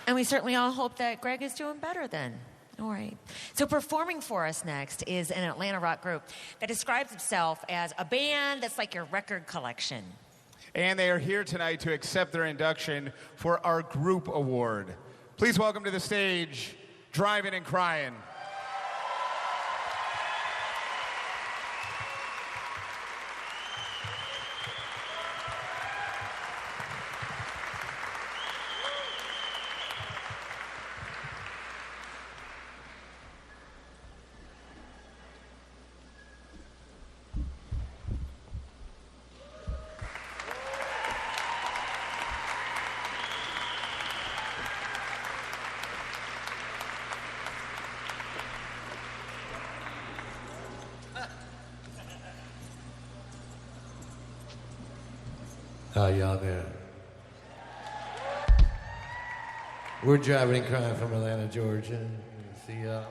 And we certainly all hope that Greg is doing better then. All right. So performing for us next is an Atlanta rock group that describes itself as a band that's like your record collection. And they are here tonight to accept their induction for our group award. Please welcome to the stage, Drivin N Cryin. How y'all doing? We're Drivin N Cryin from Atlanta, Georgia. See y'all.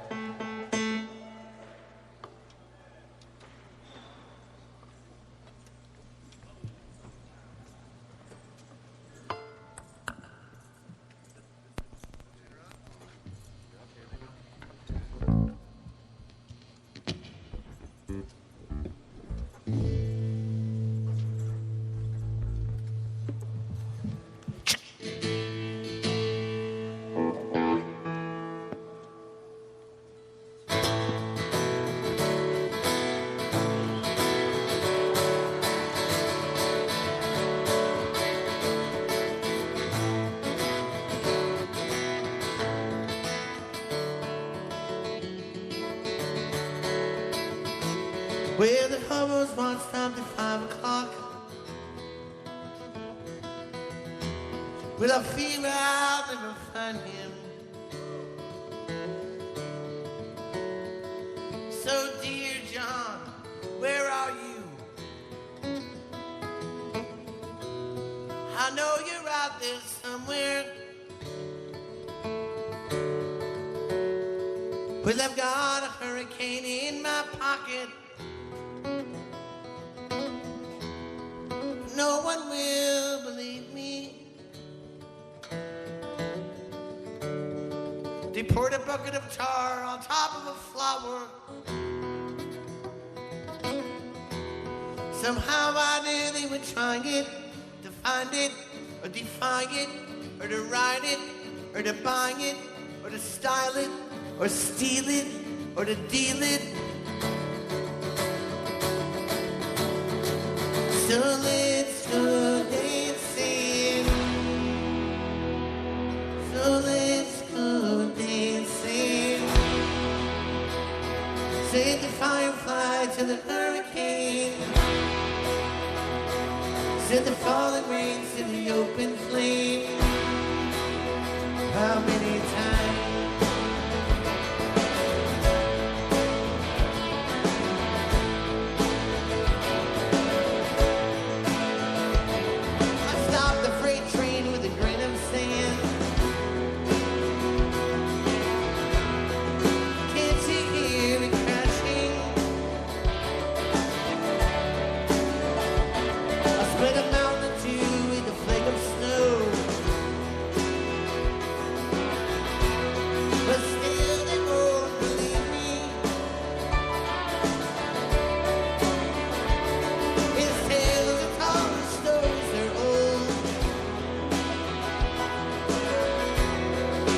Well, the hovers once stopped at 5 o'clock. Well, I feel I'll never find him. So, dear John, where are you? I know you're out there somewhere. Well, I've got a hurricane in my pocket. No one will believe me. They poured a bucket of tar on top of a flower. Somehow I knew they were trying it, to find it, or defy it, or to ride it, or to buy it, or to style it, or steal it, or to deal it. So let's go dancing. So let's go dancing. Say the firefly to the hurricane. Send the falling rains to the open flame. How many times?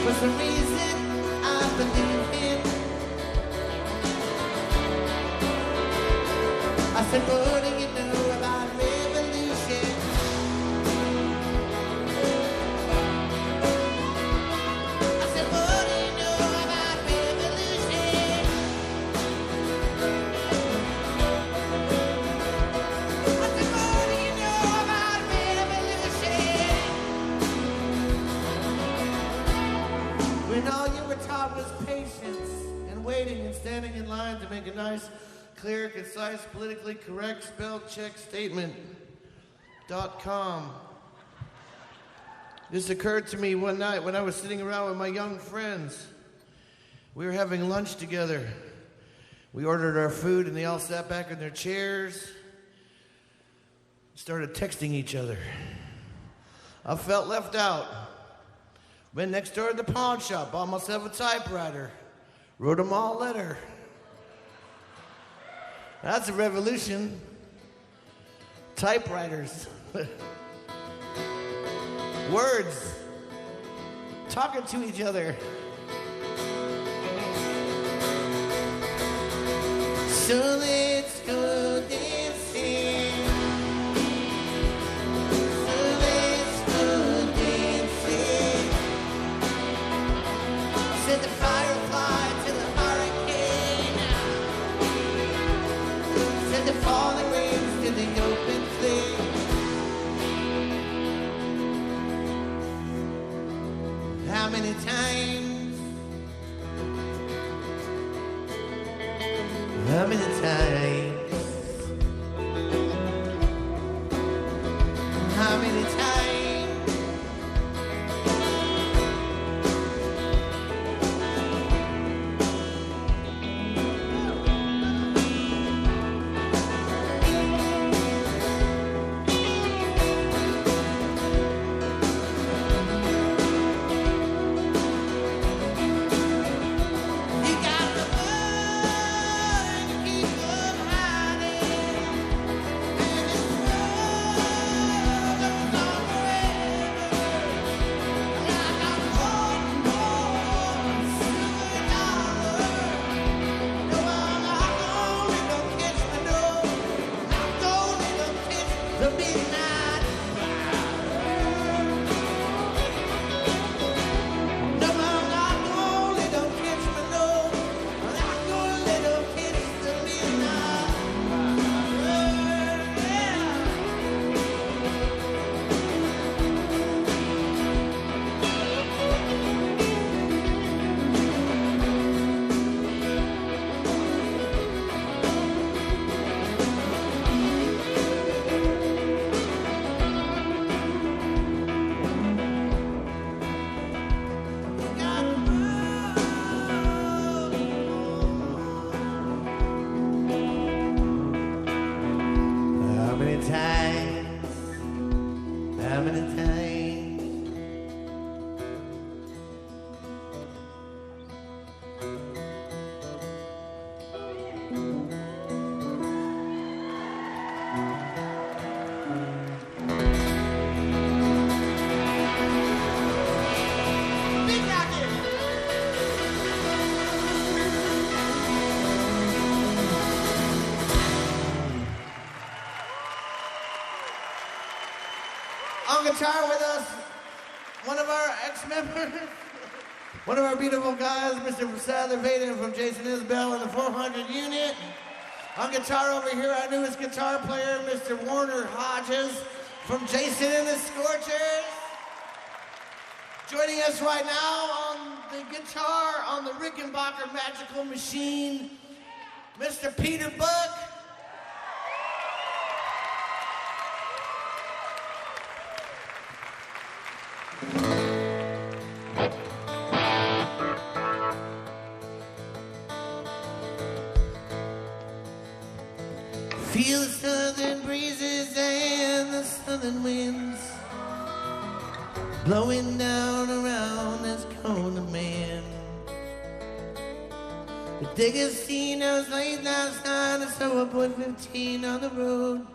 For some reason, I believe him. I said, what do you know about revolution? I said, what do you know about revolution? I said, what do you know about revolution? When all you were taught was patience and waiting and standing in line to make a nice, clear, concise, politically correct spell check statement. .com. This occurred to me one night when I was sitting around with my young friends. We were having lunch together. We ordered our food and they all sat back in their chairs, started texting each other. I felt left out. Went next door to the pawn shop, bought myself a typewriter. Wrote them all a letter. That's a revolution. Typewriters. Words. Talking to each other. So let's go dancing. So let's go dancing. Said the firefly to the hurricane. Said the falling rains to the open flame. How many times? How many times? How many times? You got the blood to keep them hiding. And this love goes on forever. Like I'm holding on silver dollar. No, I'm not gonna let them catch me, no. Not gonna let them catch the midnight. No, I'm not gonna let them catch me, no. I'm not gonna let them catch the midnight. How many times? How many times? Big Rocket! On guitar with us, one of our ex-members, one of our beautiful guys, Mr. Sadler Vaden from Jason Isbell and the 400 unit. On guitar over here, our newest guitar player, Mr. Warner Hodges from Jason and the Scorchers. Joining us right now on the guitar on the Rickenbacker Magical Machine, Mr. Peter Buck. Feel the southern breezes and the southern winds blowing down around this corner man. The digger seen us late last night and so I put 15 on the road.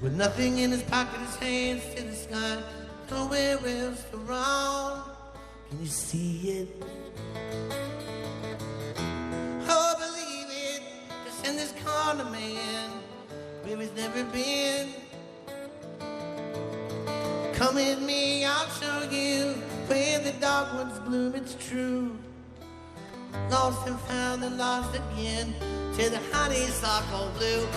With nothing in his pocket, his hands to the sky, nowhere else to run. Can you see it? Oh, believe it, just in this corner man, where he's never been. Come with me, I'll show you where the dogwoods bloom, it's true. Lost and found and lost again, to the honeysuckle blue.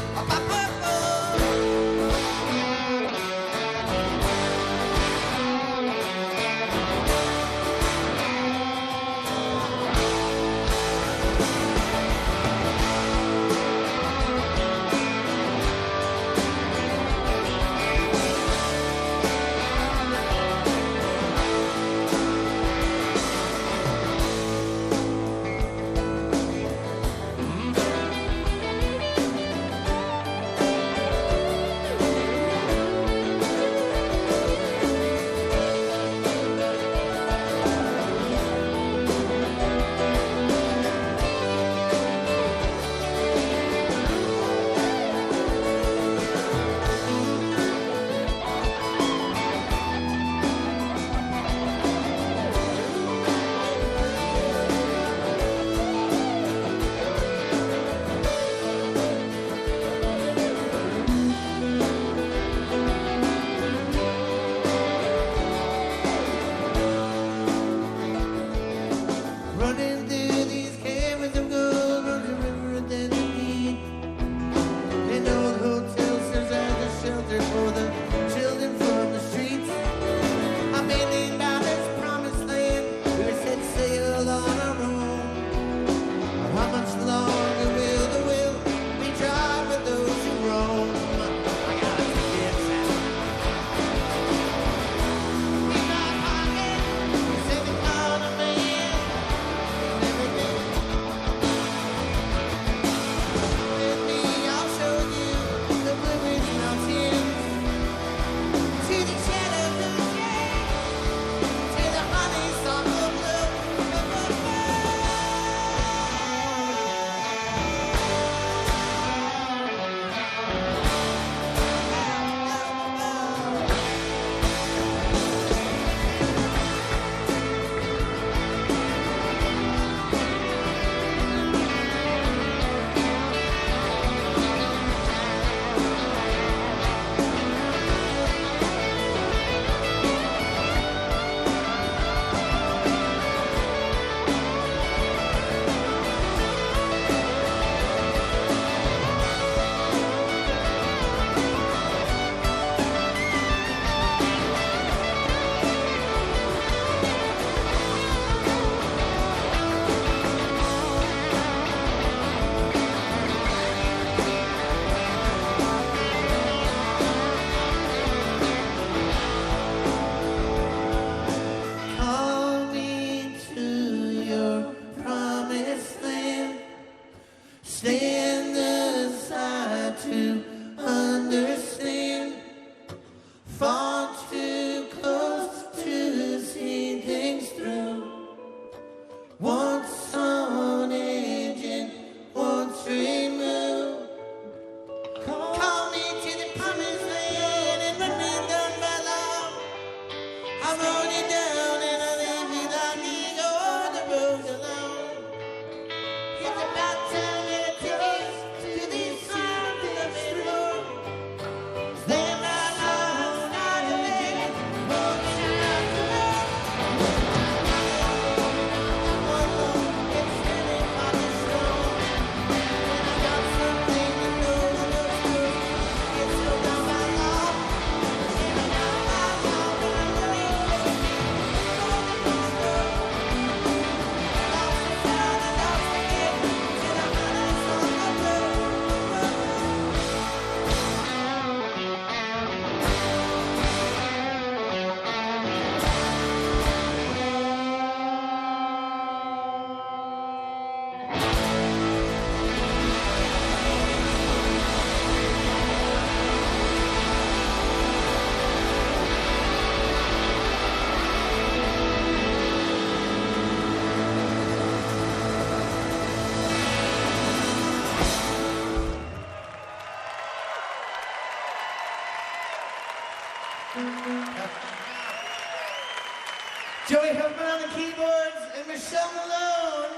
Joey Huffman on the keyboards and Michelle Malone.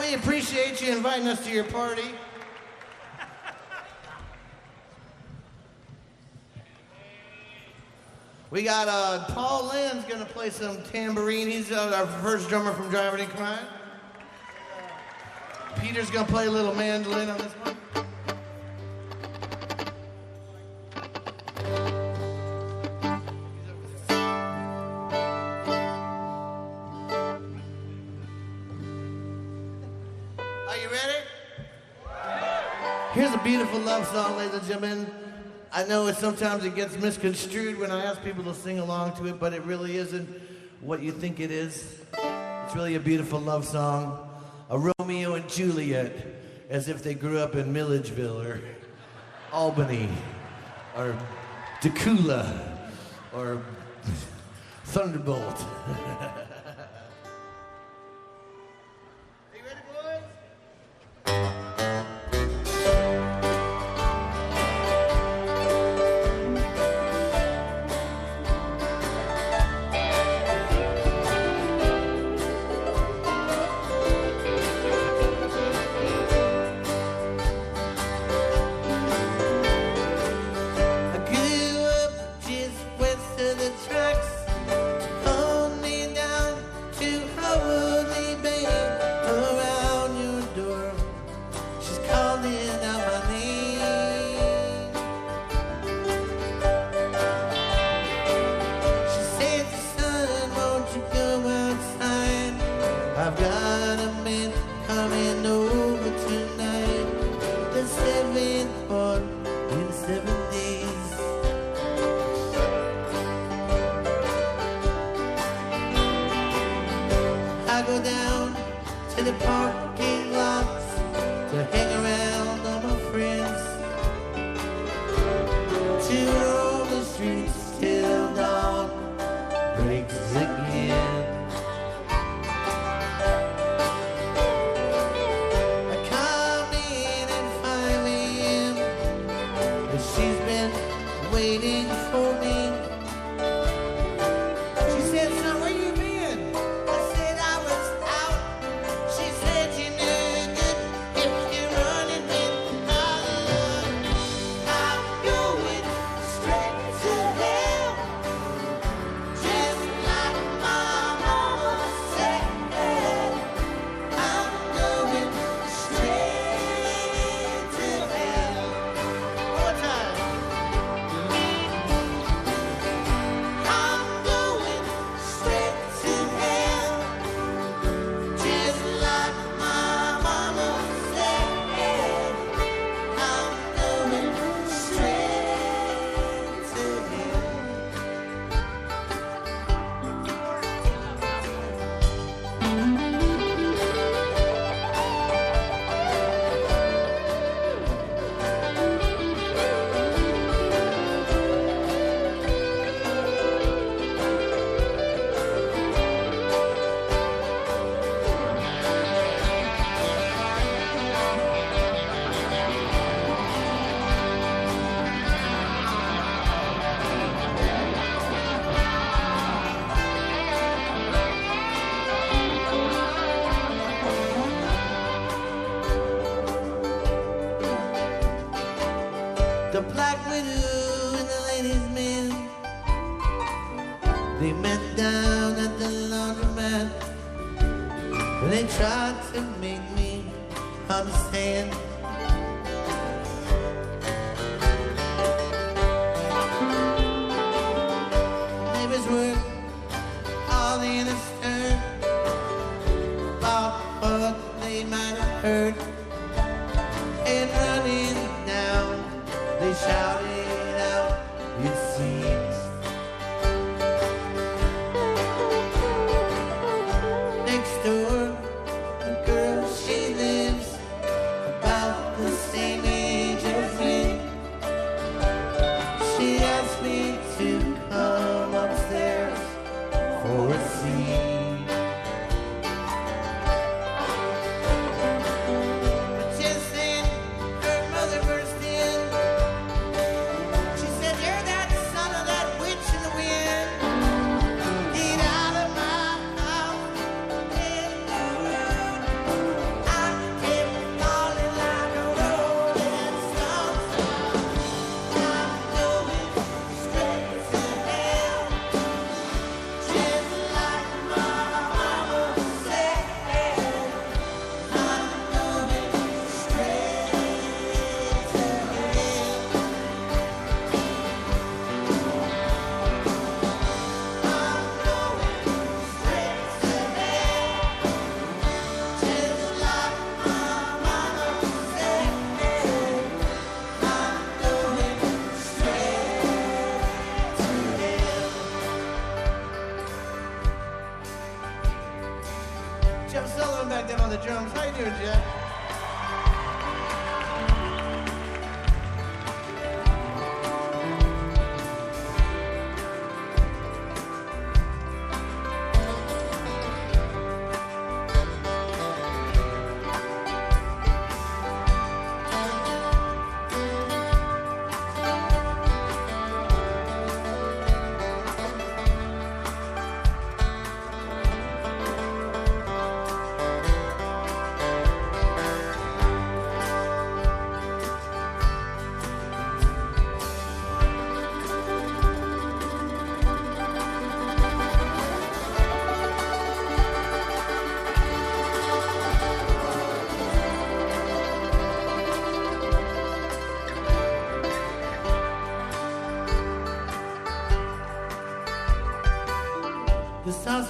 We appreciate you inviting us to your party. We got Paul Land's gonna play some tambourine. He's our first drummer from Drivin N Cryin. Peter's gonna play a little mandolin on this one. Are you ready? Here's a beautiful love song, ladies and gentlemen. I know sometimes it gets misconstrued when I ask people to sing along to it, but it really isn't what you think it is. It's really a beautiful love song. A Romeo and Juliet, as if they grew up in Milledgeville or Albany or Decula or Thunderbolt. The Black Widow and the ladies' man, they met down at the laundromat, and they tried to make me understand. Neighbors were all in a stir about what they might have heard, and running down they shouted out, it seems. Next door, the girl, she lives about the same age as me. She asked me to come upstairs for a scene. But just then,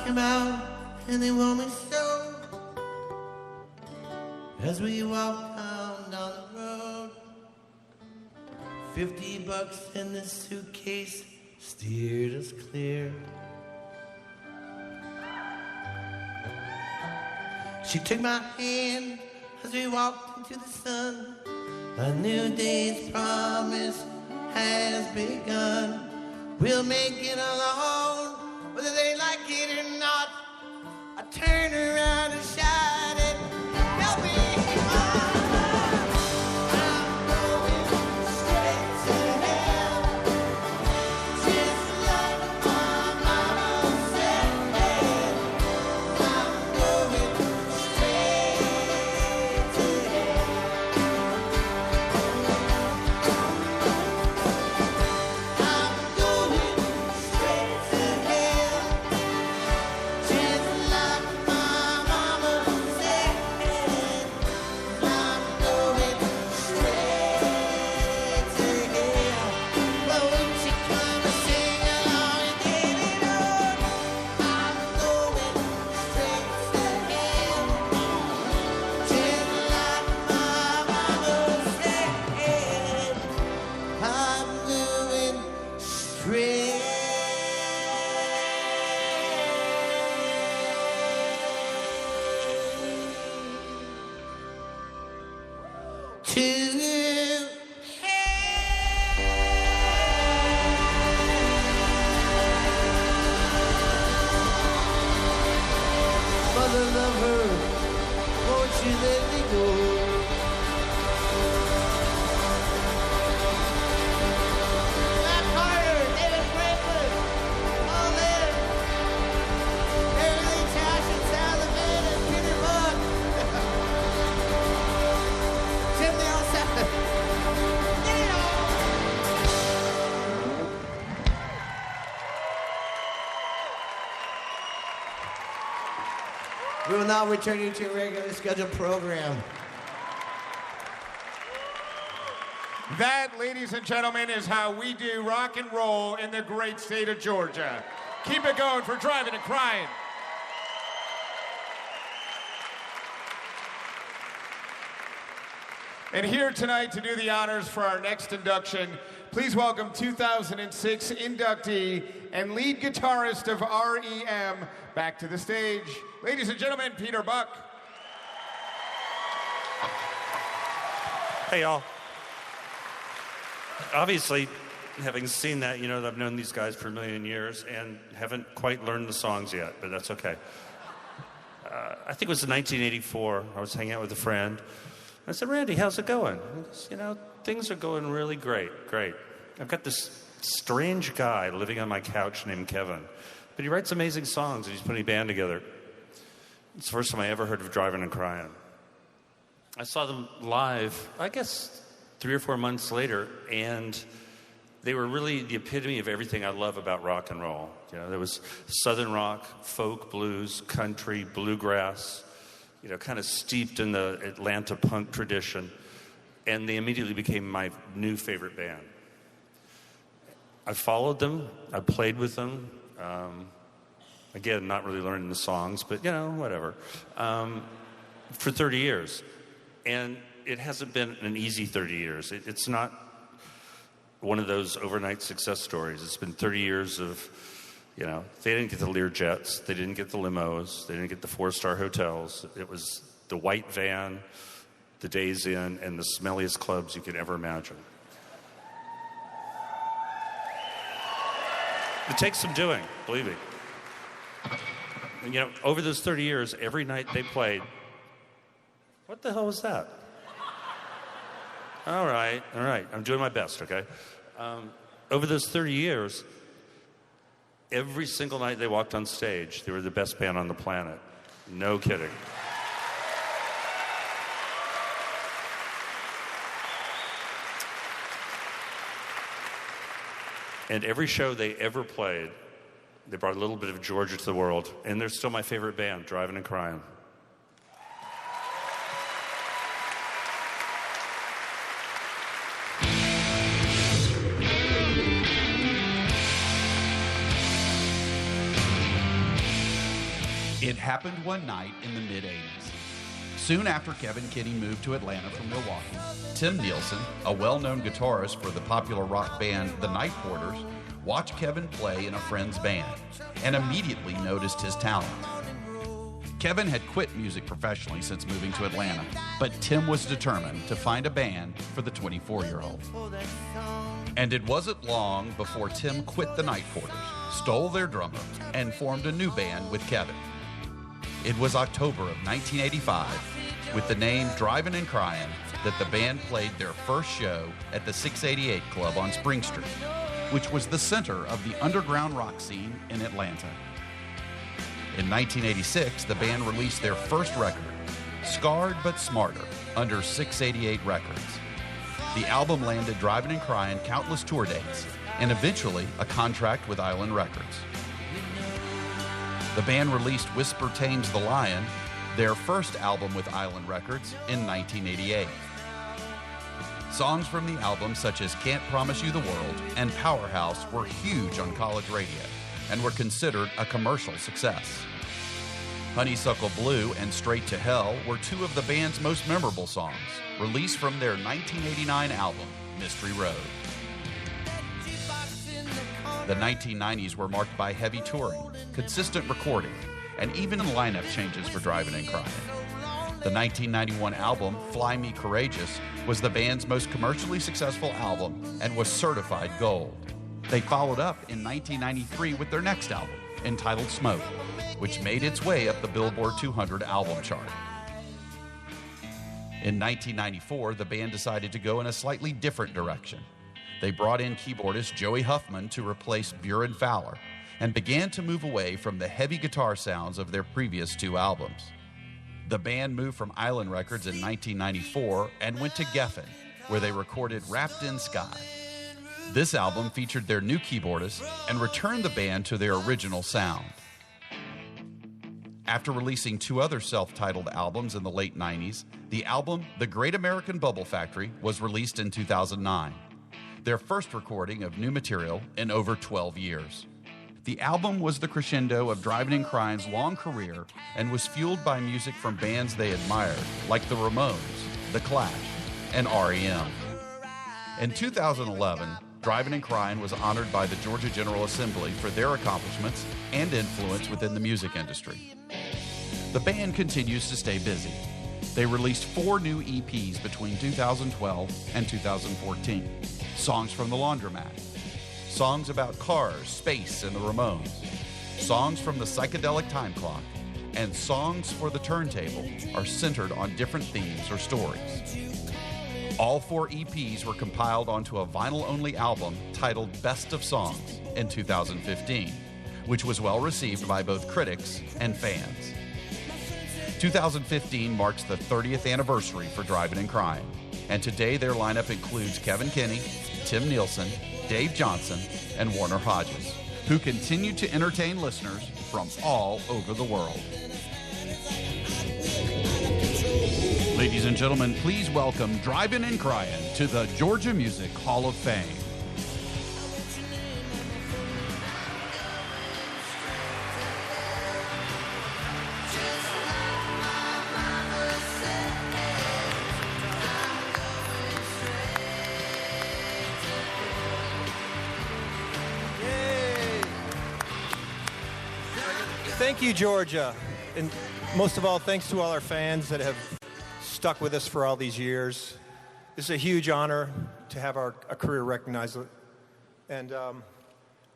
them out and they want me so. As we walk down the road, $50 in the suitcase steered us clear. She took my hand as we walked into the sun. A new day's promise has begun. We'll make it alone, whether they like it or not. I turn around and shout it, help me. We will now return you to a regularly scheduled program. That, ladies and gentlemen, is how we do rock and roll in the great state of Georgia. Keep it going for Drivin N Cryin. And here tonight to do the honors for our next induction, please welcome 2006 inductee and lead guitarist of REM back to the stage. Ladies and gentlemen, Peter Buck. Hey, y'all. Obviously, having seen that, you know that I've known these guys for a million years and haven't quite learned the songs yet, but that's okay. I think it was in 1984. I was hanging out with a friend. I said, Randy, how's it going? He goes, you know, things are going really great. I've got this strange guy living on my couch named Kevin, but he writes amazing songs and he's putting a band together. It's the first time I ever heard of Drivin N Cryin. I saw them live, I guess, 3 or 4 months later, and they were really the epitome of everything I love about rock and roll. You know, there was southern rock, folk, blues, country, bluegrass, you know, kind of steeped in the Atlanta punk tradition, and they immediately became my new favorite band. I followed them, I played with them, again, not really learning the songs, but, you know, whatever, for 30 years. And it hasn't been an easy 30 years. It's not one of those overnight success stories. It's been 30 years of, you know, they didn't get the Learjets, they didn't get the limos, they didn't get the 4-star hotels. It was the white van, the Days Inn, and the smelliest clubs you could ever imagine. It takes some doing, believe me. And, you know, over those 30 years, every night they played. What the hell was that? All right. I'm doing my best, okay? Over those 30 years, every single night they walked on stage, they were the best band on the planet. No kidding. And every show they ever played, they brought a little bit of Georgia to the world. And they're still my favorite band, Drivin N Cryin. It happened one night in the mid-'80s. Soon after Kevin Kinney moved to Atlanta from Milwaukee, Tim Nielsen, a well-known guitarist for the popular rock band The Night Porters, watched Kevin play in a friend's band and immediately noticed his talent. Kevin had quit music professionally since moving to Atlanta, but Tim was determined to find a band for the 24-year-old. And it wasn't long before Tim quit the Night Porters, stole their drummer, and formed a new band with Kevin. It was October of 1985, with the name Drivin N Cryin, that the band played their first show at the 688 Club on Spring Street, which was the center of the underground rock scene in Atlanta. In 1986, the band released their first record, Scarred But Smarter, under 688 Records. The album landed Drivin N Cryin countless tour dates and eventually a contract with Island Records. The band released Whisper Tames the Lion, their first album with Island Records, in 1988. Songs from the album such as Can't Promise You the World and Powerhouse were huge on college radio and were considered a commercial success. Honeysuckle Blue and Straight to Hell were two of the band's most memorable songs, released from their 1989 album, Mystery Road. The 1990s were marked by heavy touring, consistent recording, and even lineup changes for Drivin N Cryin. The 1991 album, Fly Me Courageous, was the band's most commercially successful album and was certified gold. They followed up in 1993 with their next album, entitled Smoke, which made its way up the Billboard 200 album chart. In 1994, the band decided to go in a slightly different direction. They brought in keyboardist Joey Huffman to replace Buren Fowler and began to move away from the heavy guitar sounds of their previous two albums. The band moved from Island Records in 1994 and went to Geffen, where they recorded Wrapped in Sky. This album featured their new keyboardist and returned the band to their original sound. After releasing two other self-titled albums in the late 90s, the album The Great American Bubble Factory was released in 2009, their first recording of new material in over 12 years. The album was the crescendo of Drivin N Cryin's long career and was fueled by music from bands they admired, like the Ramones, The Clash, and REM. In 2011, Drivin N Cryin was honored by the Georgia General Assembly for their accomplishments and influence within the music industry. The band continues to stay busy. They released 4 new EPs between 2012 and 2014. Songs from the Laundromat, songs about cars, space, and the Ramones, songs from the Psychedelic Time Clock, and songs for the turntable are centered on different themes or stories. All 4 EPs were compiled onto a vinyl-only album titled Best of Songs in 2015, which was well received by both critics and fans. 2015 marks the 30th anniversary for Drivin N Cryin, and today their lineup includes Kevin Kinney, Tim Nielsen, Dave Johnson, and Warner Hodges, who continue to entertain listeners from all over the world. Ladies and gentlemen, please welcome Drivin N Cryin to the Georgia Music Hall of Fame. Thank you, Georgia. And most of all, thanks to all our fans that have stuck with us for all these years. This is a huge honor to have our career recognized. And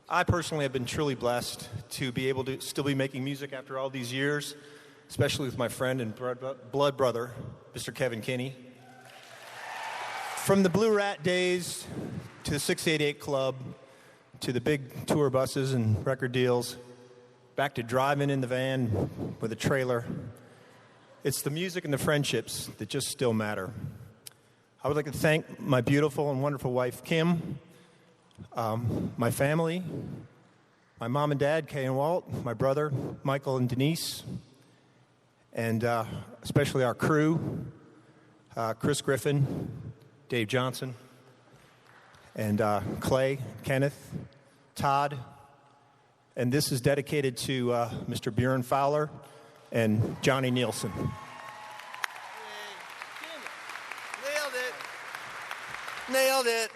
I personally have been truly blessed to be able to still be making music after all these years, especially with my friend and blood brother, Mr. Kevin Kinney. From the Blue Rat days to the 688 Club to the big tour buses and record deals, back to driving in the van with a trailer. It's the music and the friendships that just still matter. I would like to thank my beautiful and wonderful wife, Kim, my family, my mom and dad, Kay and Walt, my brother, Michael and Denise, and especially our crew, Chris Griffin, Dave Johnson, and Clay, Kenneth, Todd, And this is dedicated to Mr. Bjorn Fowler and Johnny Nielsen. Nailed it.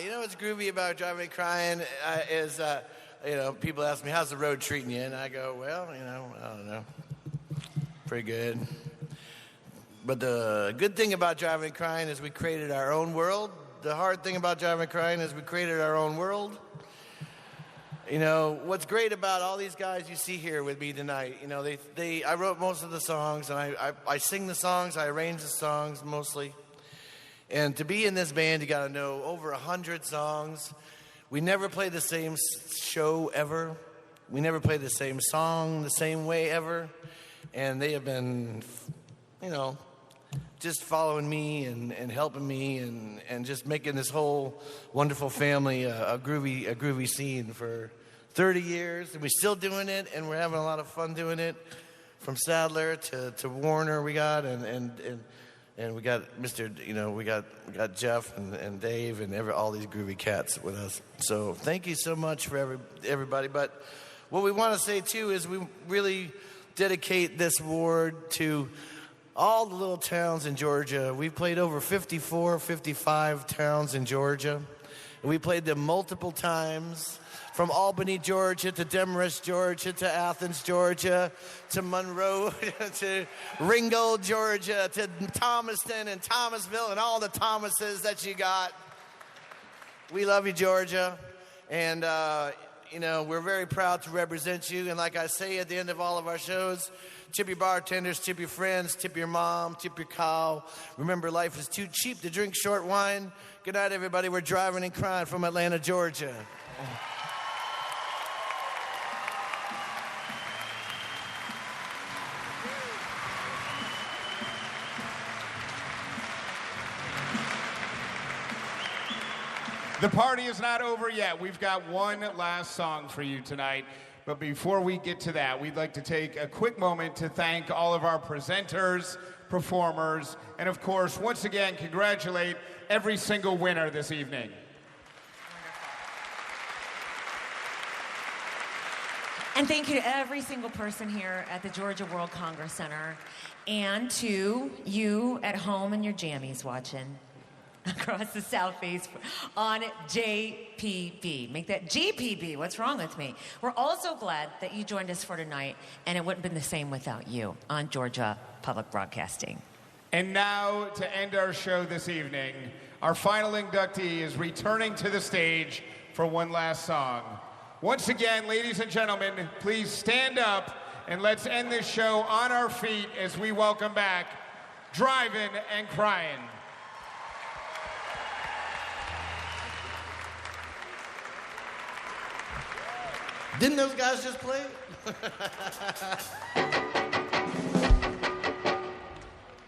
You know what's groovy about Drivin N Cryin is, people ask me, how's the road treating you? And I go, well, I don't know. Pretty good. But the good thing about Drivin N Cryin is we created our own world. The hard thing about Drivin N Cryin is we created our own world. What's great about all these guys you see here with me tonight, I wrote most of the songs, and I sing the songs, I arrange the songs mostly. And to be in this band, you got to know over 100 songs. We never play the same show ever. We never play the same song the same way ever. And they have been, just following me and helping me and just making this whole wonderful family a groovy scene for 30 years. And we're still doing it, and we're having a lot of fun doing it. From Sadler to Warner we got, and we got we got Jeff and Dave and all these groovy cats with us. So thank you so much for everybody. But what we want to say too is we really dedicate this award to all the little towns in Georgia. We've played over 54, 55 towns in Georgia. And we played them multiple times, from Albany, Georgia, to Demorest, Georgia, to Athens, Georgia, to Monroe, to Ringgold, Georgia, to Thomaston and Thomasville and all the Thomases that you got. We love you, Georgia. And, we're very proud to represent you. And like I say at the end of all of our shows, tip your bartenders, tip your friends, tip your mom, tip your cow. Remember, life is too cheap to drink short wine. Good night, everybody. We're Drivin N Cryin from Atlanta, Georgia. The party is not over yet. We've got one last song for you tonight. But before we get to that, we'd like to take a quick moment to thank all of our presenters, performers, and of course, once again, congratulate every single winner this evening. And thank you to every single person here at the Georgia World Congress Center, and to you at home and your jammies watching across the South Face on JPB. Make that GPB. What's wrong with me? We're also glad that you joined us for tonight, and it wouldn't have been the same without you on Georgia Public Broadcasting. And now, to end our show this evening, our final inductee is returning to the stage for one last song. Once again, ladies and gentlemen, please stand up and let's end this show on our feet as we welcome back Drivin N Cryin. Didn't those guys just play?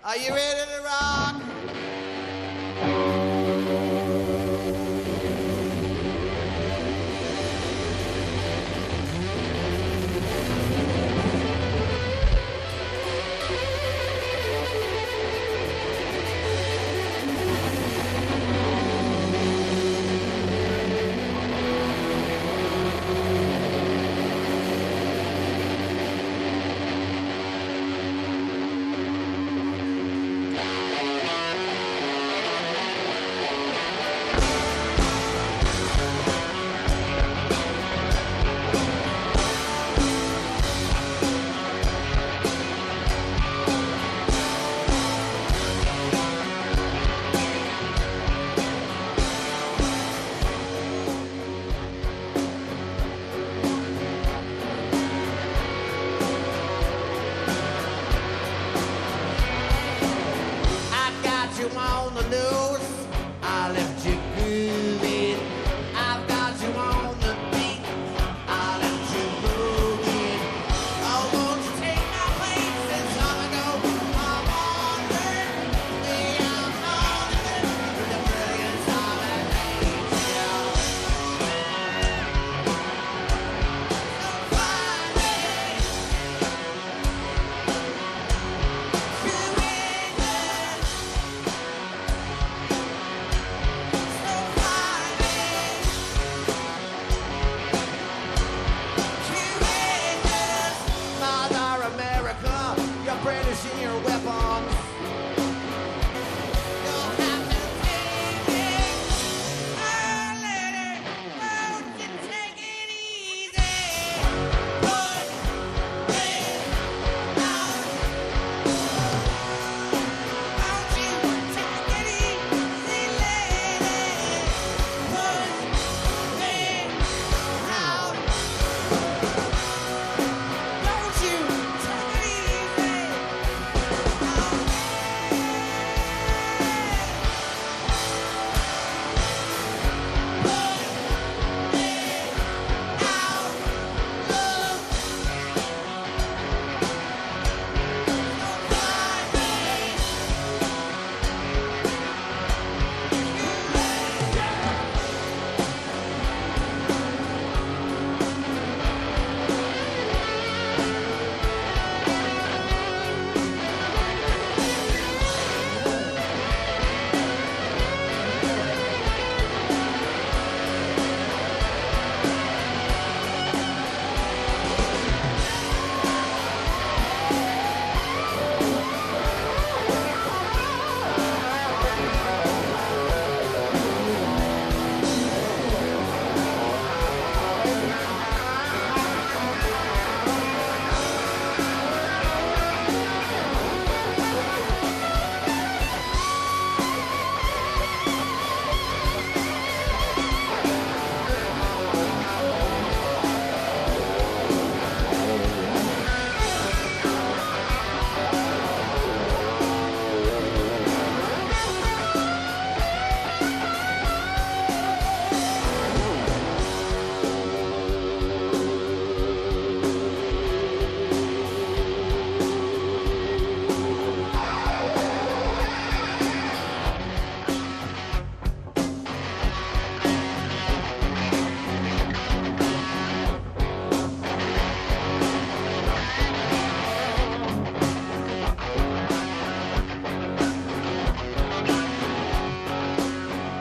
Are you ready to rock? brandishing your weapons. You'll have to take it. Oh, lady, won't you take it easy? Put me out. Won't you take it easy, lady? Put me out. Don't you take it easy.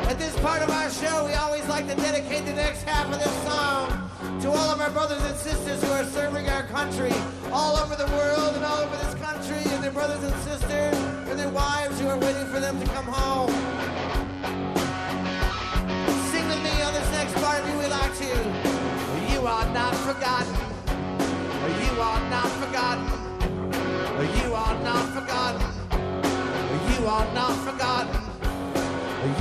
At this part of our show, we always like to dedicate the next half of this song to all of our brothers and sisters who are serving our country all over the world and all over this country, and their brothers and sisters and their wives who are waiting for them to come home. Sing with me on this next part if you would like to. You are not forgotten. You are not forgotten. You are not forgotten. You are not forgotten.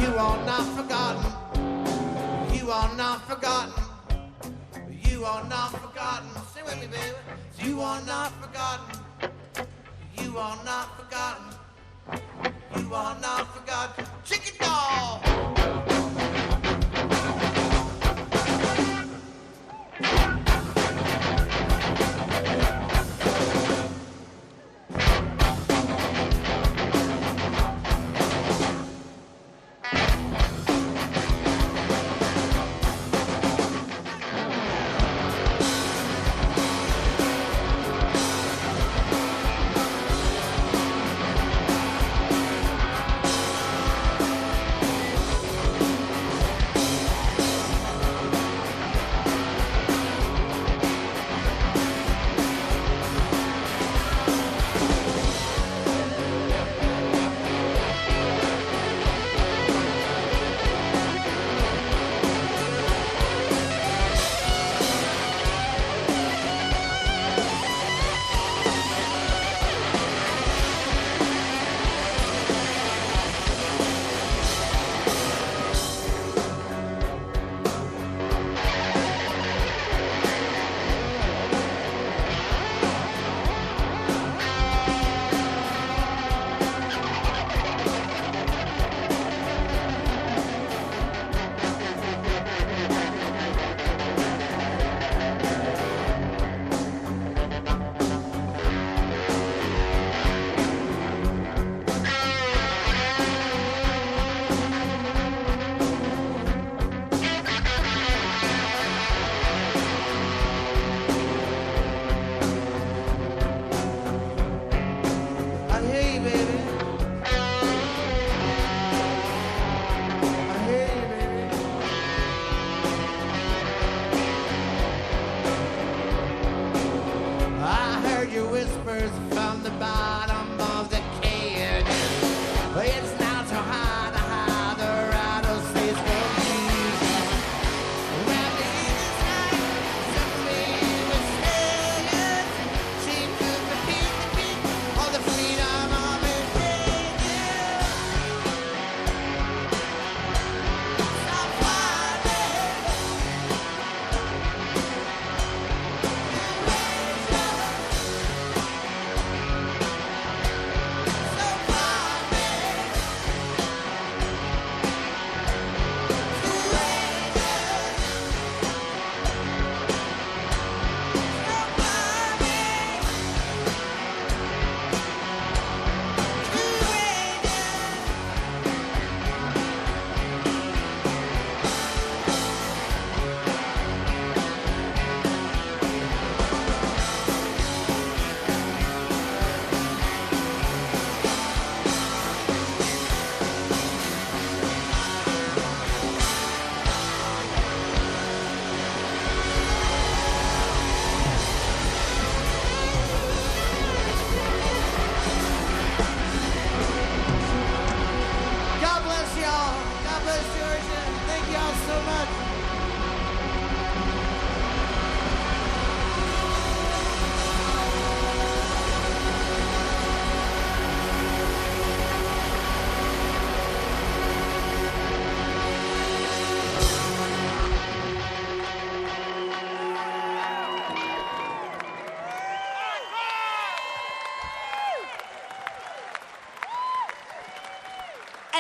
You are not forgotten. You are not forgotten. You are not forgotten. Sing with me, baby. You are not forgotten. You are not forgotten. You are not forgotten. Chicken dog.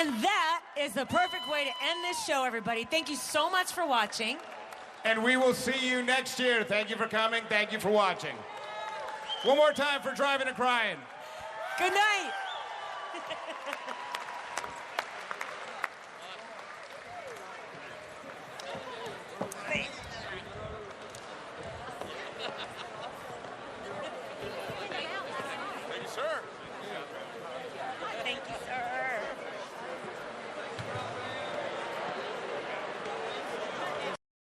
And that is the perfect way to end this show, everybody. Thank you so much for watching. And we will see you next year. Thank you for coming. Thank you for watching. One more time for Drivin N Cryin. Good night.